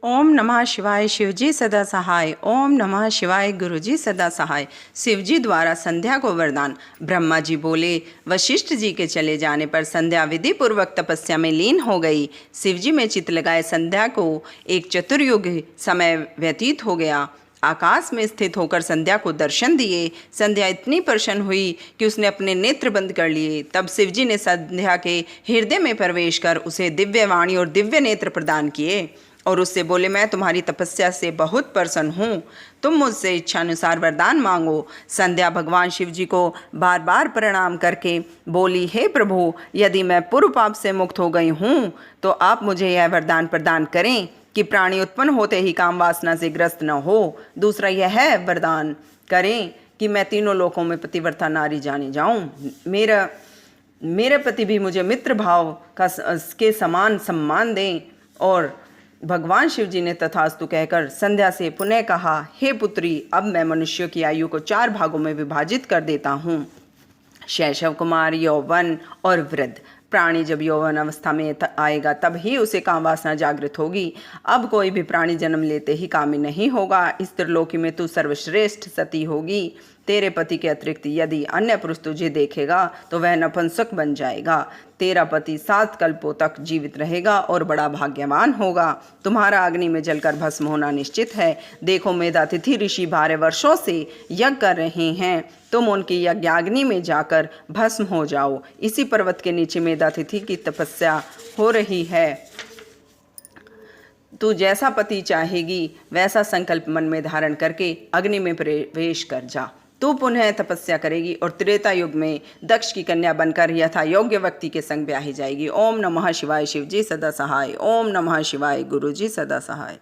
ओम नमः शिवाय शिवजी सदा सहाय। ओम नमः शिवाय गुरुजी सदा सहाय। शिवजी द्वारा संध्या को वरदान। ब्रह्मा जी बोले, वशिष्ठ जी के चले जाने पर संध्या विधि पूर्वक तपस्या में लीन हो गई। शिवजी में चित्त लगाए संध्या को एक चतुर्युग समय व्यतीत हो गया। आकाश में स्थित होकर संध्या को दर्शन दिए। संध्या इतनी प्रसन्न हुई कि उसने अपने नेत्र बंद कर लिए। तब शिवजी ने संध्या के हृदय में प्रवेश कर उसे दिव्य वाणी और दिव्य नेत्र प्रदान किए और उससे बोले, मैं तुम्हारी तपस्या से बहुत प्रसन्न हूँ, तुम मुझसे इच्छानुसार वरदान मांगो। संध्या भगवान शिव जी को बार बार प्रणाम करके बोली, हे प्रभु, यदि मैं पूर्व पाप से मुक्त हो गई हूँ तो आप मुझे यह वरदान प्रदान करें कि प्राणी उत्पन्न होते ही काम वासना से ग्रस्त न हो। दूसरा यह है वरदान करें कि मैं तीनों लोकों में पतिव्रता नारी जानी जाऊँ। मेरे पति भी मुझे मित्र भाव के समान सम्मान दें। और भगवान शिव जी ने तथास्तु कहकर संध्या से पुनः कहा, हे पुत्री, अब मैं मनुष्यों की आयु को 4 भागों में विभाजित कर देता हूँ, शैशव कुमार, यौवन और वृद्ध। प्राणी जब यौवन अवस्था में आएगा तब ही उसे काम वासना जागृत होगी। अब कोई भी प्राणी जन्म लेते ही कामी नहीं होगा। इस त्रिलोकी में तू सर्वश्रेष्ठ सती होगी। तेरे पति के अतिरिक्त यदि अन्य पुरुष तुझे देखेगा तो वह नपुंसक बन जाएगा। तेरा पति 7 कल्पों तक जीवित रहेगा और बड़ा भाग्यवान होगा। तुम्हारा अग्नि में जलकर भस्म होना निश्चित है। देखो, मेधातिथि ऋषि 12 वर्षों से यज्ञ कर रहे हैं, तुम उनकी यज्ञाग्नि में जाकर भस्म हो जाओ। इसी पर्वत के नीचे मेधातिथि की तपस्या हो रही है। तू जैसा पति चाहेगी वैसा संकल्प मन में धारण करके अग्नि में प्रवेश कर जा। तू पुनः तपस्या करेगी और त्रेता युग में दक्ष की कन्या बनकर यथा योग्य व्यक्ति के संग ब्याही जाएगी। ओम नमः शिवाय शिवजी सदा सहाय। ओम नमः शिवाय गुरुजी सदा सहाय।